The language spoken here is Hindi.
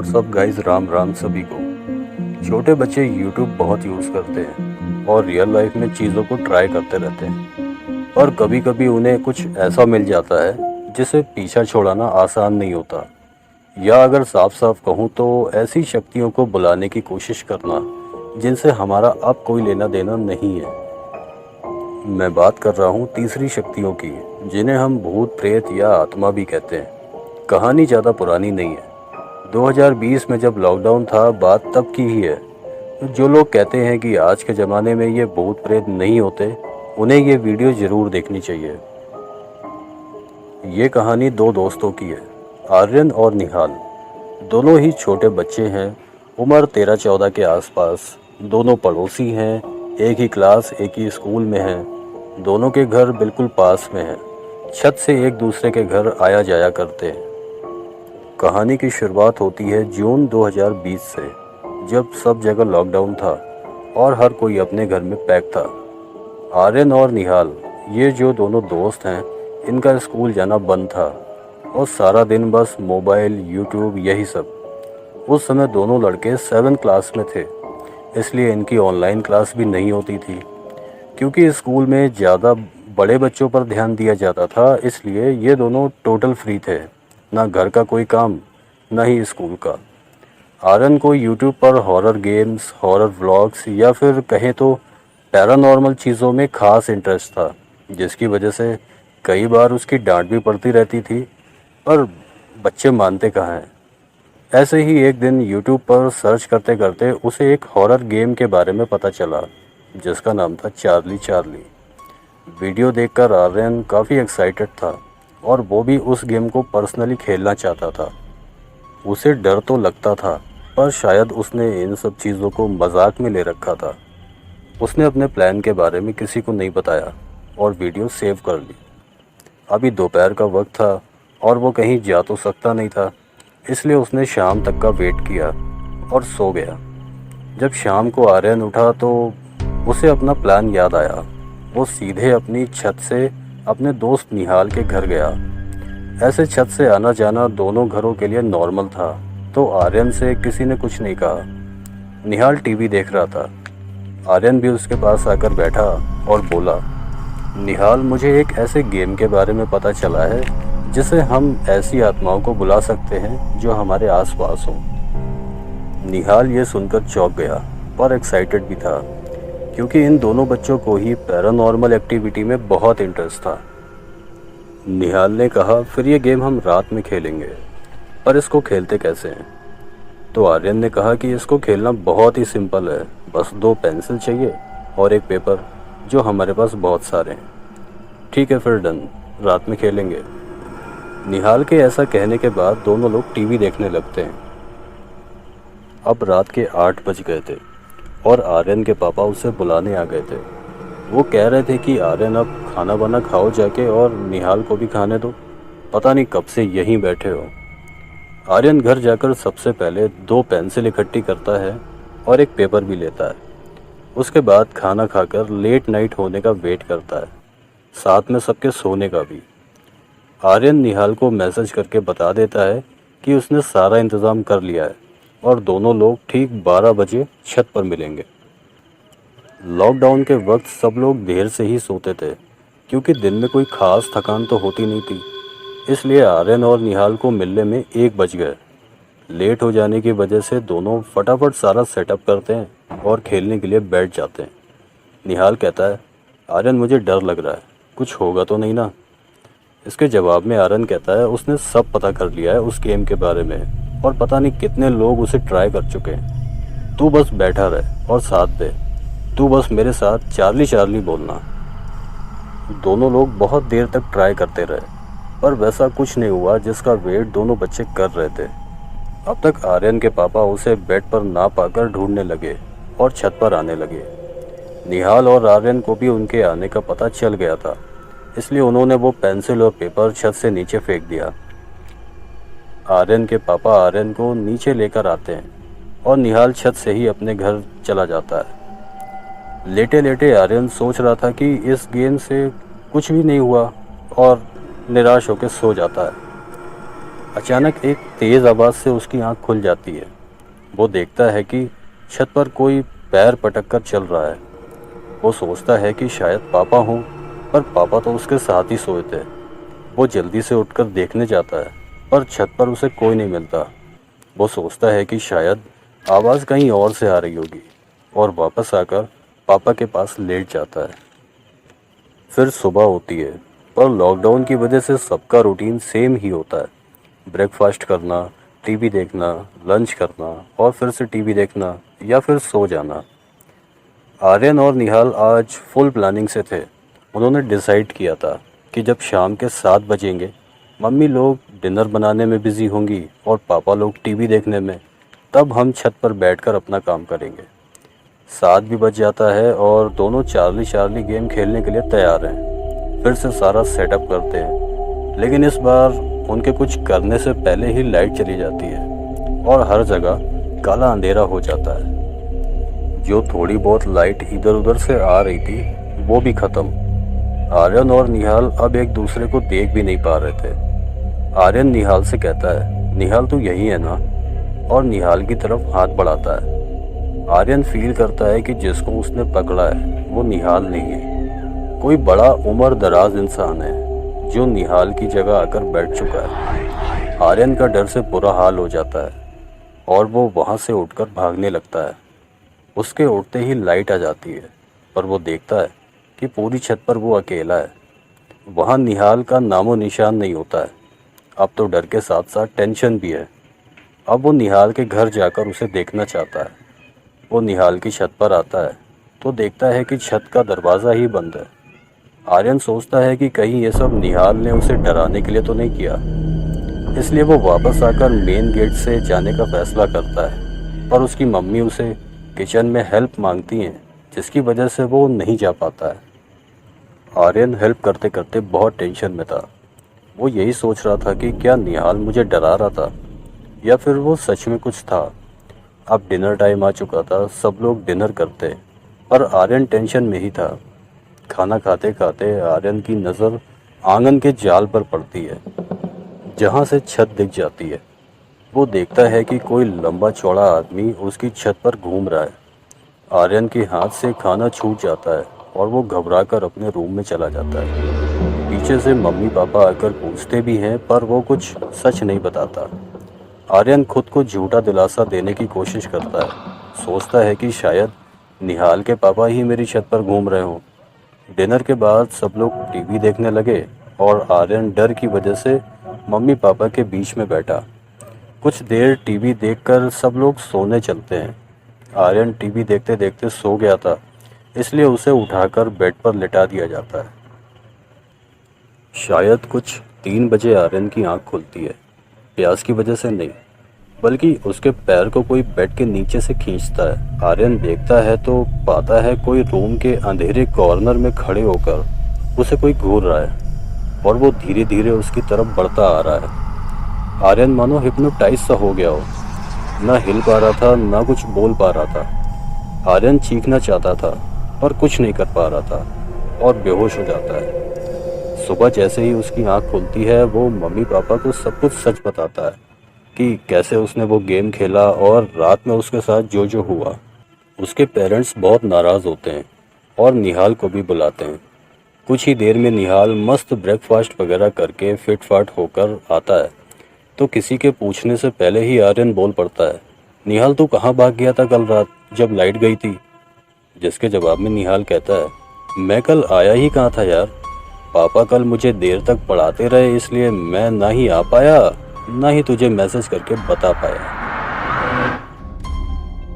व्हाट्सअप गाइस, राम राम सभी को। छोटे बच्चे यूट्यूब बहुत यूज़ करते हैं और रियल लाइफ में चीज़ों को ट्राई करते रहते हैं, और कभी कभी उन्हें कुछ ऐसा मिल जाता है जिसे पीछा छोड़ाना आसान नहीं होता। या अगर साफ साफ कहूँ तो ऐसी शक्तियों को बुलाने की कोशिश करना जिनसे हमारा अब कोई लेना देना नहीं है। मैं बात कर रहा हूँ तीसरी शक्तियों की, जिन्हें हम भूत प्रेत या आत्मा भी कहते हैं। कहानी ज़्यादा पुरानी नहीं है। 2020 में जब लॉकडाउन था, बात तब की ही है। जो लोग कहते हैं कि आज के ज़माने में ये भूत प्रेत नहीं होते, उन्हें ये वीडियो ज़रूर देखनी चाहिए। ये कहानी दो दोस्तों की है, आर्यन और निहाल। दोनों ही छोटे बच्चे हैं, उम्र 13-14 के आसपास। दोनों पड़ोसी हैं, एक ही क्लास एक ही स्कूल में हैं। दोनों के घर बिल्कुल पास में हैं, छत से एक दूसरे के घर आया जाया करते हैं। कहानी की शुरुआत होती है जून 2020 से, जब सब जगह लॉकडाउन था और हर कोई अपने घर में पैक था। आर्यन और निहाल, ये जो दोनों दोस्त हैं, इनका स्कूल जाना बंद था और सारा दिन बस मोबाइल, यूट्यूब, यही सब। उस समय दोनों लड़के 7th क्लास में थे, इसलिए इनकी ऑनलाइन क्लास भी नहीं होती थी। क्योंकि स्कूल में ज़्यादा बड़े बच्चों पर ध्यान दिया जाता था, इसलिए ये दोनों टोटल फ्री थे। ना घर का कोई काम, ना ही स्कूल का। आर्यन को यूट्यूब पर हॉरर गेम्स, हॉरर व्लॉग्स या फिर कहें तो पैरानॉर्मल चीज़ों में ख़ास इंटरेस्ट था, जिसकी वजह से कई बार उसकी डांट भी पड़ती रहती थी, पर बच्चे मानते कहाँ हैं। ऐसे ही एक दिन यूट्यूब पर सर्च करते करते उसे एक हॉरर गेम के बारे में पता चला, जिसका नाम था चार्ली चार्ली। वीडियो देखकर आर्यन काफ़ी एक्साइटेड था और वो भी उस गेम को पर्सनली खेलना चाहता था। उसे डर तो लगता था, पर शायद उसने इन सब चीज़ों को मजाक में ले रखा था। उसने अपने प्लान के बारे में किसी को नहीं बताया और वीडियो सेव कर ली। अभी दोपहर का वक्त था और वो कहीं जा तो सकता नहीं था, इसलिए उसने शाम तक का वेट किया और सो गया। जब शाम को आर्यन उठा तो उसे अपना प्लान याद आया। वो सीधे अपनी छत से अपने दोस्त निहाल के घर गया। ऐसे छत से आना जाना दोनों घरों के लिए नॉर्मल था, तो आर्यन से किसी ने कुछ नहीं कहा। निहाल टीवी देख रहा था। आर्यन भी उसके पास आकर बैठा और बोला, निहाल, मुझे एक ऐसे गेम के बारे में पता चला है जिसे हम ऐसी आत्माओं को बुला सकते हैं जो हमारे आसपास हों। निहाल ये सुनकर चौंक गया, पर एक्साइटेड भी था, क्योंकि इन दोनों बच्चों को ही पैरानॉर्मल एक्टिविटी में बहुत इंटरेस्ट था। निहाल ने कहा, फिर ये गेम हम रात में खेलेंगे, पर इसको खेलते कैसे हैं? तो आर्यन ने कहा कि इसको खेलना बहुत ही सिंपल है, बस 2 पेंसिल चाहिए और एक पेपर, जो हमारे पास बहुत सारे हैं। ठीक है, फिर डन, रात में खेलेंगे। निहाल के ऐसा कहने के बाद दोनों लोग टीवी देखने लगते हैं। अब रात के 8 बज गए थे और आर्यन के पापा उसे बुलाने आ गए थे। वो कह रहे थे कि आर्यन, अब खाना वाना खाओ जाके और निहाल को भी खाने दो, पता नहीं कब से यहीं बैठे हो। आर्यन घर जाकर सबसे पहले 2 पेंसिल इकट्ठी करता है और एक पेपर भी लेता है। उसके बाद खाना खाकर लेट नाइट होने का वेट करता है, साथ में सबके सोने का भी। आर्यन निहाल को मैसेज करके बता देता है कि उसने सारा इंतज़ाम कर लिया है और दोनों लोग ठीक 12 बजे छत पर मिलेंगे। लॉकडाउन के वक्त सब लोग देर से ही सोते थे, क्योंकि दिन में कोई ख़ास थकान तो होती नहीं थी। इसलिए आर्यन और निहाल को मिलने में 1 बज गए। लेट हो जाने की वजह से दोनों फटाफट सारा सेटअप करते हैं और खेलने के लिए बैठ जाते हैं। निहाल कहता है, आर्यन, मुझे डर लग रहा है, कुछ होगा तो नहीं ना? इसके जवाब में आर्यन कहता है, उसने सब पता कर लिया है उस गेम के बारे में और पता नहीं कितने लोग उसे ट्राई कर चुके हैं। तू बस बैठा रहे और साथ दे, तू बस मेरे साथ चार्ली चार्ली बोलना। दोनों लोग बहुत देर तक ट्राई करते रहे, पर वैसा कुछ नहीं हुआ जिसका वेट दोनों बच्चे कर रहे थे। अब तक आर्यन के पापा उसे बेड पर ना पाकर ढूंढने लगे और छत पर आने लगे। निहाल और आर्यन को भी उनके आने का पता चल गया था, इसलिए उन्होंने वो पेंसिल और पेपर छत से नीचे फेंक दिया। आर्यन के पापा आर्यन को नीचे लेकर आते हैं और निहाल छत से ही अपने घर चला जाता है। लेटे लेटे आर्यन सोच रहा था कि इस गेम से कुछ भी नहीं हुआ और निराश होकर सो जाता है। अचानक एक तेज़ आवाज़ से उसकी आंख खुल जाती है। वो देखता है कि छत पर कोई पैर पटक कर चल रहा है। वो सोचता है कि शायद पापा हों, पर पापा तो उसके साथ ही सोए थे। वो जल्दी से उठकर देखने जाता है, पर छत पर उसे कोई नहीं मिलता। वो सोचता है कि शायद आवाज़ कहीं और से आ रही होगी और वापस आकर पापा के पास लेट जाता है। फिर सुबह होती है, पर लॉकडाउन की वजह से सबका रूटीन सेम ही होता है। ब्रेकफास्ट करना, टीवी देखना, लंच करना और फिर से टीवी देखना या फिर सो जाना। आर्यन और निहाल आज फुल प्लानिंग से थे। उन्होंने डिसाइड किया था कि जब शाम के 7 बजेंगे, मम्मी लोग डिनर बनाने में बिज़ी होंगी और पापा लोग टीवी देखने में, तब हम छत पर बैठकर अपना काम करेंगे। 7 भी बज जाता है और दोनों चार्ली चार्ली गेम खेलने के लिए तैयार हैं। फिर से सारा सेटअप करते हैं, लेकिन इस बार उनके कुछ करने से पहले ही लाइट चली जाती है और हर जगह काला अंधेरा हो जाता है। जो थोड़ी बहुत लाइट इधर उधर से आ रही थी वो भी ख़त्म। आर्यन और निहाल अब एक दूसरे को देख भी नहीं पा रहे थे। आर्यन निहाल से कहता है, निहाल तू यही है ना? और निहाल की तरफ हाथ बढ़ाता है। आर्यन फील करता है कि जिसको उसने पकड़ा है वो निहाल नहीं है, कोई बड़ा उम्र दराज इंसान है जो निहाल की जगह आकर बैठ चुका है। आर्यन का डर से बुरा हाल हो जाता है और वो वहाँ से उठकर भागने लगता है। उसके उठते ही लाइट आ जाती है, पर वो देखता है कि पूरी छत पर वो अकेला है। वहाँ निहाल का नामो निशान नहीं होता है। अब तो डर के साथ साथ टेंशन भी है। अब वो निहाल के घर जाकर उसे देखना चाहता है। वो निहाल की छत पर आता है तो देखता है कि छत का दरवाज़ा ही बंद है। आर्यन सोचता है कि कहीं ये सब निहाल ने उसे डराने के लिए तो नहीं किया, इसलिए वो वापस आकर मेन गेट से जाने का फैसला करता है। पर उसकी मम्मी उसे किचन में हेल्प मांगती हैं, जिसकी वजह से वो नहीं जा पाता है। आर्यन हेल्प करते करते बहुत टेंशन में था। वो यही सोच रहा था कि क्या निहाल मुझे डरा रहा था या फिर वो सच में कुछ था। अब डिनर टाइम आ चुका था, सब लोग डिनर करते, पर आर्यन टेंशन में ही था। खाना खाते खाते आर्यन की नज़र आंगन के जाल पर पड़ती है, जहाँ से छत दिख जाती है। वो देखता है कि कोई लंबा चौड़ा आदमी उसकी छत पर घूम रहा है। आर्यन के हाथ से खाना छूट जाता है और वो घबराकर अपने रूम में चला जाता है। पीछे से मम्मी पापा आकर पूछते भी हैं, पर वो कुछ सच नहीं बताता। आर्यन खुद को झूठा दिलासा देने की कोशिश करता है। सोचता है कि शायद निहाल के पापा ही मेरी छत पर घूम रहे हों। डिनर के बाद सब लोग टीवी देखने लगे और आर्यन डर की वजह से मम्मी पापा के बीच में बैठा। कुछ देर टीवी देखकर सब लोग सोने चलते हैं। आर्यन टीवी देखते देखते सो गया था, इसलिए उसे उठाकर बेड पर लिटा दिया जाता है। शायद कुछ 3 बजे आर्यन की आंख खुलती है। प्यास की वजह से नहीं, बल्कि उसके पैर को कोई बेड के नीचे से खींचता है। आर्यन देखता है तो पाता है कोई रूम के अंधेरे कॉर्नर में खड़े होकर उसे कोई घूर रहा है और वो धीरे धीरे उसकी तरफ बढ़ता आ रहा है। आर्यन मानो हिप्नोटाइज सा हो गया हो, ना हिल पा रहा था ना कुछ बोल पा रहा था। आर्यन चीखना चाहता था पर कुछ नहीं कर पा रहा था और बेहोश हो जाता है। सुबह जैसे ही उसकी आंख खुलती है वो मम्मी पापा को सब कुछ सच बताता है कि कैसे उसने वो गेम खेला और रात में उसके साथ जो जो हुआ। उसके पेरेंट्स बहुत नाराज़ होते हैं और निहाल को भी बुलाते हैं। कुछ ही देर में निहाल मस्त ब्रेकफास्ट वगैरह करके फिट फाट होकर आता है तो किसी के पूछने से पहले ही आर्यन बोल पड़ता है, निहाल तू कहाँ भाग गया था कल रात जब लाइट गई थी? जिसके जवाब में निहाल कहता है, मैं कल आया ही कहाँ था यार, पापा कल मुझे देर तक पढ़ाते रहे, इसलिए मैं ना ही आ पाया ना ही तुझे मैसेज करके बता पाया।